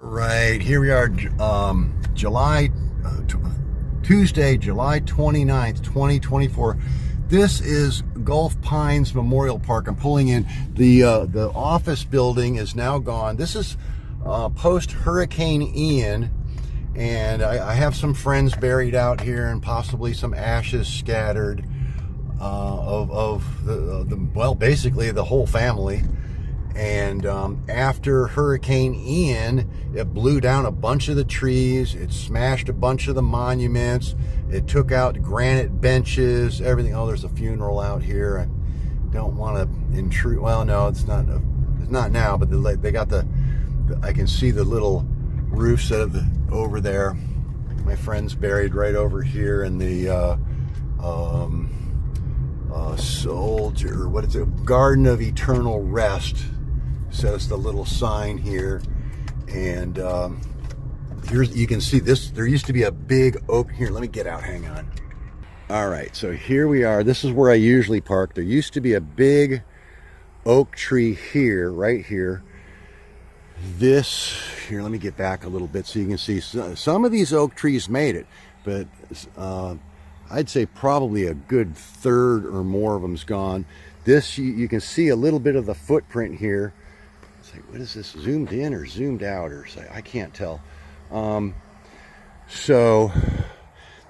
Right, here we are, Tuesday, July 29th, 2024. This is Gulf Pines Memorial Park. I'm pulling in. The office building is now gone. This is post Hurricane Ian, and I have some friends buried out here and possibly some ashes scattered well, basically the whole family. And after Hurricane Ian, it blew down a bunch of the trees, it smashed a bunch of the monuments, it took out granite benches, everything. Oh, there's a funeral out here. I don't want to intrude. Well, no, it's not now, but they got I can see the little roofs over there. My friend's buried right over here in the soldier, what is it? Garden of Eternal Rest. Says the little sign here, and you can see this. There used to be a big oak here. Let me get out. Hang on. All right, so here we are. This is where I usually park. There used to be a big oak tree here, right here. Here, let me get back a little bit so you can see. Some of these oak trees made it, but I'd say probably a good third or more of them's gone. This, you can see a little bit of the footprint here. It's like, what is this, zoomed in or zoomed out, or I can't tell. So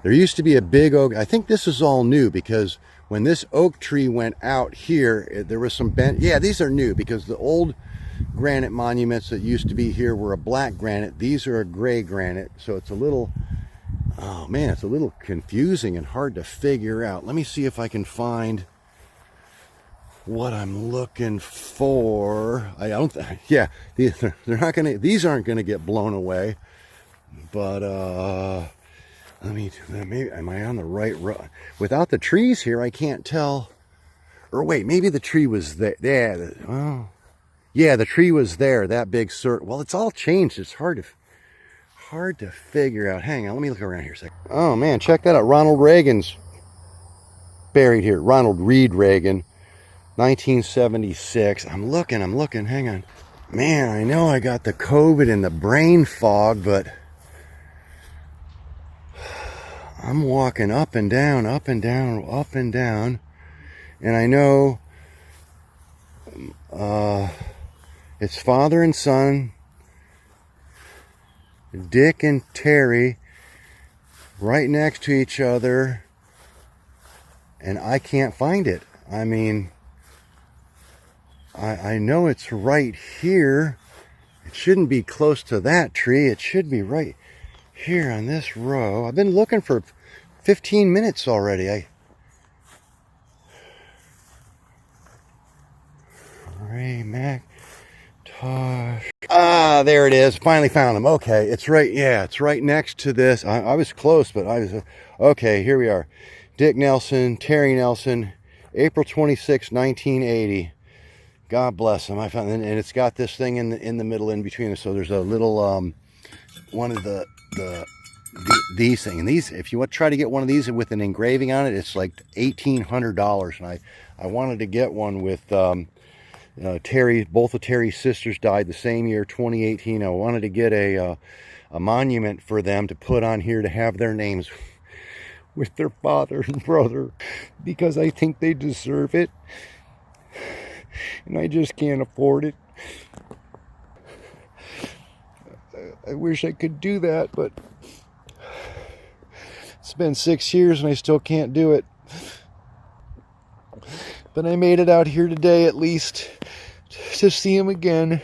there used to be a big oak. I think this is all new, because when this oak tree went out here, there was some bent. Yeah, these are new, because the old granite monuments that used to be here were a black granite. These are a gray granite, so it's a little, oh man, it's a little confusing and hard to figure out. Let me see if I can find what I'm looking for. Yeah, they're not gonna, these aren't gonna get blown away, but maybe, am I on the right road? Without the trees here, I can't tell. Or wait, maybe the tree was there. Yeah, the tree was there, that big circle. Well, it's all changed. It's hard to figure out. Hang on, let me look around here a second. Oh man, check that out. Ronald Reagan's buried here. Ronald Reed Reagan, 1976. I'm looking, hang on. Man, I know I got the COVID and the brain fog, but I'm walking up and down, up and down, up and down. And I know it's father and son, Dick and Terry, right next to each other. And I can't find it. I mean, I know it's right here. It shouldn't be close to that tree. It should be right here on this row. I've been looking for 15 minutes already. Ray McTosh. Ah, there it is. Finally found him. Okay, it's right. Yeah, it's right next to this. I was close, but I was okay. Here we are. Dick Nelson, Terry Nelson, April 26, 1980. God bless them. I found, and it's got this thing in the middle, in between us. So there's a little one of these things. And these, if you want to try to get one of these with an engraving on it, it's like $1,800. And I wanted to get one with Terry. Both of Terry's sisters died the same year, 2018. I wanted to get a monument for them to put on here to have their names with their father and brother, because I think they deserve it. And I just can't afford it. I wish I could do that, but it's been 6 years and I still can't do it. But I made it out here today, at least, to see him again.